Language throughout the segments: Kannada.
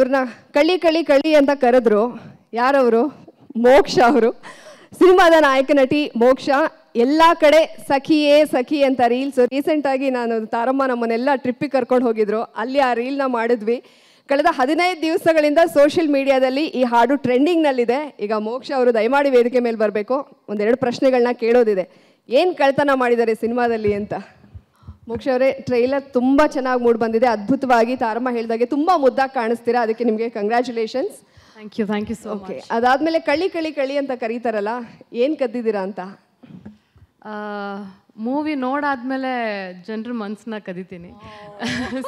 ಇವ್ರನ್ನ ಕಳ್ಳಿ ಕಳ್ಳಿ ಕಳ್ಳಿ ಅಂತ ಕರೆದ್ರು. ಯಾರವರು? ಮೋಕ್ಷ ಅವರು. ಸಿನಿಮಾದ ನಾಯಕ ನಟಿ ಮೋಕ್ಷ. ಎಲ್ಲ ಕಡೆ ಸಖಿಯೇ ಸಖಿ ಅಂತ ರೀಲ್ಸ್. ರೀಸೆಂಟಾಗಿ ನಾನು ತಾರಮ್ಮ ನಮ್ಮನ್ನೆಲ್ಲ ಟ್ರಿಪ್ಪಿಗೆ ಕರ್ಕೊಂಡು ಹೋಗಿದ್ರು. ಅಲ್ಲಿ ಆ ರೀಲ್ನ ಮಾಡಿದ್ವಿ. ಕಳೆದ 15 ದಿವಸಗಳಿಂದ ಸೋಷಿಯಲ್ ಮೀಡಿಯಾದಲ್ಲಿ ಈ ಹಾಡು ಟ್ರೆಂಡಿಂಗ್ನಲ್ಲಿದೆ. ಈಗ ಮೋಕ್ಷ ಅವರು ದಯಮಾಡಿ ವೇದಿಕೆ ಮೇಲೆ ಬರಬೇಕು. ಒಂದೆರಡು ಪ್ರಶ್ನೆಗಳನ್ನ ಕೇಳೋದಿದೆ. ಏನು ಕಳ್ತನ ಮಾಡಿದ್ದಾರೆ ಸಿನಿಮಾದಲ್ಲಿ ಅಂತ. ಮೋಕ್ಷ ಅವರೇ, ಟ್ರೈಲರ್ ತುಂಬ ಚೆನ್ನಾಗಿ ಮೂಡ್ ಬಂದಿದೆ. ಅದ್ಭುತವಾಗಿ ತಾರಮ್ಮ ಹೇಳಿದಾಗೆ ತುಂಬ ಮುದ್ದಾಗಿ ಕಾಣಿಸ್ತೀರಾ. ಅದಕ್ಕೆ ನಿಮಗೆ congratulations. Thank you so much. ಅದಾದಮೇಲೆ ಕಳ್ಳಿ ಕಳ್ಳಿ ಕಳ್ಳಿ ಅಂತ ಕರೀತಾರಲ್ಲ, ಏನು ಕದ್ದಿದ್ದೀರಾ ಅಂತ? ಮೂವಿ ನೋಡಾದ್ಮೇಲೆ ಜನರ ಮನಸ್ಸನ್ನ ಕದಿತೀನಿ.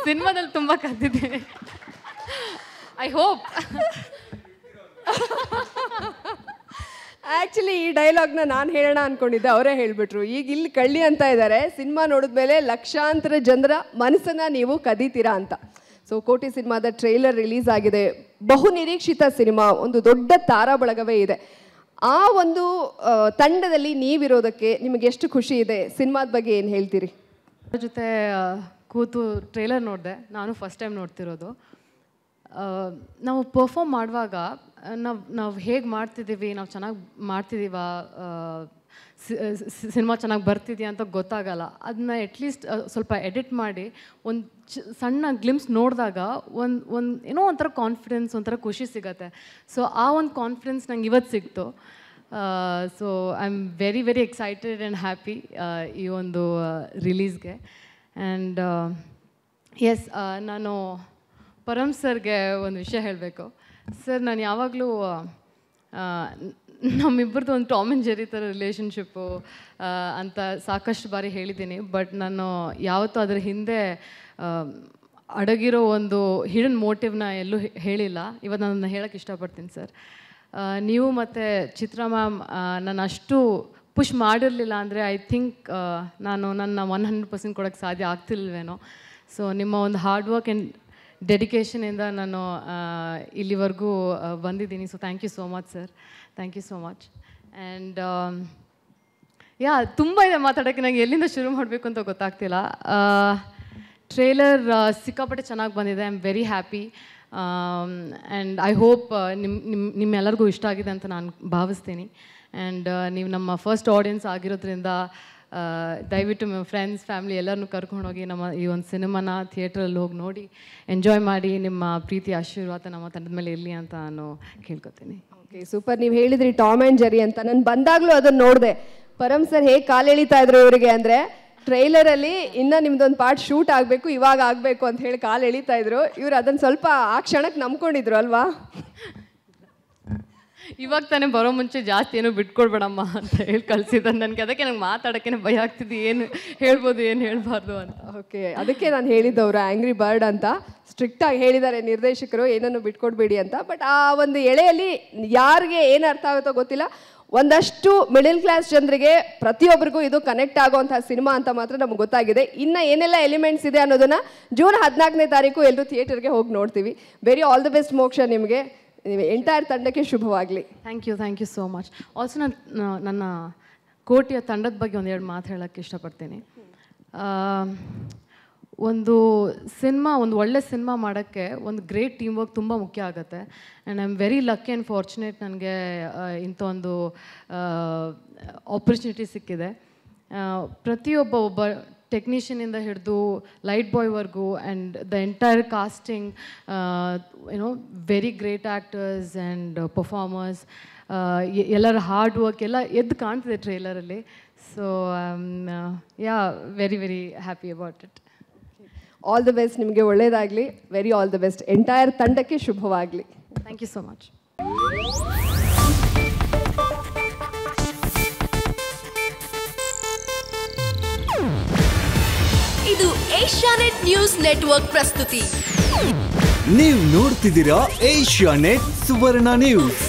ಸಿನಿಮಾದಲ್ಲಿ ತುಂಬ ಕದ್ದಿದ್ದೀನಿ. I hope. ಆ್ಯಕ್ಚುಲಿ ಈ ಡೈಲಾಗ್ನ ನಾನು ಹೇಳೋಣ ಅಂದ್ಕೊಂಡಿದ್ದೆ, ಅವರೇ ಹೇಳಿಬಿಟ್ರು. ಈಗ ಇಲ್ಲಿ ಕಳ್ಳಿ ಅಂತ ಇದ್ದಾರೆ, ಸಿನಿಮಾ ನೋಡಿದ್ಮೇಲೆ ಲಕ್ಷಾಂತರ ಜನರ ಮನಸ್ಸನ್ನು ನೀವು ಕದೀತೀರಾ ಅಂತ. ಸೊ ಕೋಟಿ ಸಿನಿಮಾದ ಟ್ರೈಲರ್ ರಿಲೀಸ್ ಆಗಿದೆ. ಬಹು ನಿರೀಕ್ಷಿತ ಸಿನಿಮಾ, ಒಂದು ದೊಡ್ಡ ತಾರಾ ಬಳಗವೇ ಇದೆ. ಆ ಒಂದು ತಂಡದಲ್ಲಿ ನೀವಿರೋದಕ್ಕೆ ನಿಮಗೆ ಎಷ್ಟು ಖುಷಿ ಇದೆ? ಸಿನಿಮಾದ ಬಗ್ಗೆ ಏನು ಹೇಳ್ತೀರಿ? ಅವ್ರ ಜೊತೆ ಕೂತು ಟ್ರೈಲರ್ ನೋಡಿದೆ. ನಾನು ಫಸ್ಟ್ ಟೈಮ್ ನೋಡ್ತಿರೋದು. ನಾವು ಪರ್ಫಾರ್ಮ್ ಮಾಡುವಾಗ ನಾವು ಹೇಗೆ ಮಾಡ್ತಿದ್ದೀವಿ, ನಾವು ಚೆನ್ನಾಗಿ ಮಾಡ್ತಿದ್ದೀವ, ಸಿನಿಮಾ ಚೆನ್ನಾಗಿ ಬರ್ತಿದೆಯಾ ಅಂತ ಗೊತ್ತಾಗಲ್ಲ. ಅದನ್ನ ಅಟ್ಲೀಸ್ಟ್ ಸ್ವಲ್ಪ ಎಡಿಟ್ ಮಾಡಿ ಒಂದು ಸಣ್ಣ ಗ್ಲಿಮ್ಸ್ ನೋಡಿದಾಗ ಏನೋ ಒಂಥರ ಕಾನ್ಫಿಡೆನ್ಸ್, ಒಂಥರ ಖುಷಿ ಸಿಗತ್ತೆ. ಸೊ ಆ ಒಂದು ಕಾನ್ಫಿಡೆನ್ಸ್ ನಂಗೆ ಇವತ್ತು ಸಿಕ್ತು. So I am very very excited and happy ಈ ಒಂದು ರಿಲೀಸ್ಗೆ. ಆ್ಯಂಡ್ ಎಸ್, ನಾನು ಪರಮ್ ಸರ್ಗೆ ಒಂದು ವಿಷಯ ಹೇಳಬೇಕು. ಸರ್, ನಾನು ಯಾವಾಗಲೂ ನಮ್ಮಿಬ್ಬರದ್ದು ಒಂದು ಟಾಮ್ ಆ್ಯಂಡ್ ಜೆರಿ ಥರ ರಿಲೇಷನ್ಶಿಪ್ಪು ಅಂತ ಸಾಕಷ್ಟು ಬಾರಿ ಹೇಳಿದ್ದೀನಿ. ಬಟ್ ನಾನು ಯಾವತ್ತೂ ಅದರ ಹಿಂದೆ ಅಡಗಿರೋ ಒಂದು ಹಿಡನ್ ಮೋಟಿವ್ನ ಎಲ್ಲೂ ಹೇಳಿಲ್ಲ. ಇವತ್ತು ನಾನು ಹೇಳೋಕ್ಕೆ ಇಷ್ಟಪಡ್ತೀನಿ ಸರ್. ನೀವು ಮತ್ತು ಚಿತ್ರ ಮ್ಯಾಮ್ ನಾನು ಅಷ್ಟು ಪುಷ್ ಮಾಡಿರಲಿಲ್ಲ ಅಂದರೆ ಐ ಥಿಂಕ್ ನಾನು ನನ್ನ 100% ಕೊಡೋಕ್ಕೆ ಸಾಧ್ಯ ಆಗ್ತಿಲ್ವೇನೋ. ಸೊ ನಿಮ್ಮ ಒಂದು ಹಾರ್ಡ್ ವರ್ಕ್ ಆ್ಯಂಡ್ ಡೆಡಿಕೇಶನಿಂದ ನಾನು ಇಲ್ಲಿವರೆಗೂ ಬಂದಿದ್ದೀನಿ. So thank you so much sir. Thank you so much. And ತುಂಬ ಇದೆ ಮಾತಾಡೋಕ್ಕೆ. ನಂಗೆ ಎಲ್ಲಿಂದ ಶುರು ಮಾಡಬೇಕು ಅಂತ ಗೊತ್ತಾಗ್ತಿಲ್ಲ. ಟ್ರೇಲರ್ ಸಿಕ್ಕಾಪಟ್ಟೆ ಚೆನ್ನಾಗಿ ಬಂದಿದೆ. I am very happy. And I hope ನಿಮ್ಮೆಲ್ಲರಿಗೂ ಇಷ್ಟ ಆಗಿದೆ ಅಂತ ನಾನು ಭಾವಿಸ್ತೀನಿ. ಆ್ಯಂಡ್ ನೀವು ನಮ್ಮ ಫಸ್ಟ್ ಆಡಿಯನ್ಸ್ ಆಗಿರೋದ್ರಿಂದ ದಯವಿಟ್ಟು ನಿಮ್ಮ ಫ್ರೆಂಡ್ಸ್, ಫ್ಯಾಮಿಲಿ ಎಲ್ಲರನ್ನೂ ಕರ್ಕೊಂಡೋಗಿ ನಮ್ಮ ಈ ಒಂದು ಸಿನಿಮಾನ ಥಿಯೇಟ್ರಲ್ಲಿ ಹೋಗಿ ನೋಡಿ ಎಂಜಾಯ್ ಮಾಡಿ. ನಿಮ್ಮ ಪ್ರೀತಿ ಆಶೀರ್ವಾದ ನಮ್ಮ ತಂಡದ ಮೇಲೆ ಇರಲಿ ಅಂತ ನಾನು ಕೇಳ್ಕೊತೀನಿ. Okay, super. ನೀವು ಹೇಳಿದ್ರಿ ಟಾಮ್ ಆ್ಯಂಡ್ ಜೆರಿ ಅಂತ. ನಾನು ಬಂದಾಗಲೂ ಅದನ್ನು ನೋಡಿದೆ. ಪರಮ್ ಸರ್ ಹೇಗೆ ಕಾಲು ಎಳಿತಾ ಇದ್ರು ಇವರಿಗೆ ಅಂದರೆ, ಟ್ರೈಲರಲ್ಲಿ ಇನ್ನೂ ನಿಮ್ದೊಂದು ಪಾರ್ಟ್ ಶೂಟ್ ಆಗಬೇಕು, ಇವಾಗ ಆಗಬೇಕು ಅಂತ ಹೇಳಿ ಕಾಲು ಎಳಿತಾ ಇದ್ರು. ಇವ್ರು ಅದನ್ನು ಸ್ವಲ್ಪ ಆ ಕ್ಷಣಕ್ಕೆ ನಂಬ್ಕೊಂಡಿದ್ರು ಅಲ್ವಾ? ಇವಾಗ ತಾನೇ ಬರೋ ಮುಂಚೆ ಜಾಸ್ತಿ ಏನೋ ಬಿಟ್ಕೊಡ್ಬೇಡಮ್ಮ ಅಂತ ಹೇಳಿ ಕಳಿಸಿದ್ದ ನನಗೆ. ಅದಕ್ಕೆ ನಂಗೆ ಮಾತಾಡೋಕ್ಕೆ ಭಯ ಆಗ್ತಿದ್ದು, ಏನು ಹೇಳ್ಬೋದು ಏನು ಹೇಳಬಾರ್ದು ಅಂತ. ಓಕೆ, ಅದಕ್ಕೆ ನಾನು ಹೇಳಿದ್ದವರು ಆ್ಯಂಗ್ರಿ ಬರ್ಡ್ ಅಂತ ಸ್ಟ್ರಿಕ್ಟಾಗಿ ಹೇಳಿದ್ದಾರೆ ನಿರ್ದೇಶಕರು, ಏನನ್ನು ಬಿಟ್ಕೊಡ್ಬೇಡಿ ಅಂತ. ಬಟ್ ಆ ಒಂದು ಎಳೆಯಲ್ಲಿ ಯಾರಿಗೆ ಏನು ಅರ್ಥ ಆಗುತ್ತೋ ಗೊತ್ತಿಲ್ಲ, ಒಂದಷ್ಟು ಮಿಡಲ್ ಕ್ಲಾಸ್ ಜನರಿಗೆ ಪ್ರತಿಯೊಬ್ಬರಿಗೂ ಇದು ಕನೆಕ್ಟ್ ಆಗೋವಂಥ ಸಿನಿಮಾ ಅಂತ ಮಾತ್ರ ನಮ್ಗೆ ಗೊತ್ತಾಗಿದೆ. ಇನ್ನು ಏನೆಲ್ಲ ಎಲಿಮೆಂಟ್ಸ್ ಇದೆ ಅನ್ನೋದನ್ನು ಜೂನ್ 14ನೇ ತಾರೀಕು ಎಲ್ಲರೂ ಥಿಯೇಟರ್ಗೆ ಹೋಗಿ ನೋಡ್ತೀವಿ. ವೆರಿ ಆಲ್ ದ ಬೆಸ್ಟ್ ಮೋಕ್ಷ ನಿಮಗೆ. ಎಂಟೈರ್ ತಂಡಕ್ಕೆ ಶುಭವಾಗಲಿ. Thank you so much. Also ನನ್ನ ಕೋಟಿಯ ತಂಡದ ಬಗ್ಗೆ ಒಂದೆರಡು ಮಾತು ಹೇಳೋಕ್ಕೆ ಇಷ್ಟಪಡ್ತೀನಿ. ಒಂದು ಒಳ್ಳೆ ಸಿನಿಮಾ ಮಾಡೋಕ್ಕೆ ಒಂದು ಗ್ರೇಟ್ ಟೀಮ್ ವರ್ಕ್ ತುಂಬ ಮುಖ್ಯ ಆಗುತ್ತೆ. And I am very lucky and fortunate. ನನಗೆ ಇಂಥ ಒಂದು ಆಪರ್ಚುನಿಟಿ ಸಿಕ್ಕಿದೆ. ಒಬ್ಬ ಟೆಕ್ನಿಷಿಯನಿಂದ ಹಿಡಿದು ಲೈಟ್ ಬಾಯ್ವರೆಗೂ and the entire casting, very great actors and performers, ಎಲ್ಲರ ಹಾರ್ಡ್ ವರ್ಕ್ ಎಲ್ಲ ಎದ್ದು ಕಾಣ್ತಿದೆ ಟ್ರೇಲರಲ್ಲಿ. So very very happy about it. All the best, ನಿಮಗೆ ಒಳ್ಳೆಯದಾಗಲಿ. Very all the best. Entire ತಂಡಕ್ಕೆ ಶುಭವಾಗಲಿ. Thank you so much. ಇದು ಏಷ್ಯಾನೆಟ್ ನ್ಯೂಸ್ ನೆಟ್ವರ್ಕ್ ಪ್ರಸ್ತುತಿ. ನೀವು ನೋಡ್ತಿದ್ದೀರಾ ಏಷ್ಯಾನೆಟ್ ಸುವರ್ಣ ನ್ಯೂಸ್.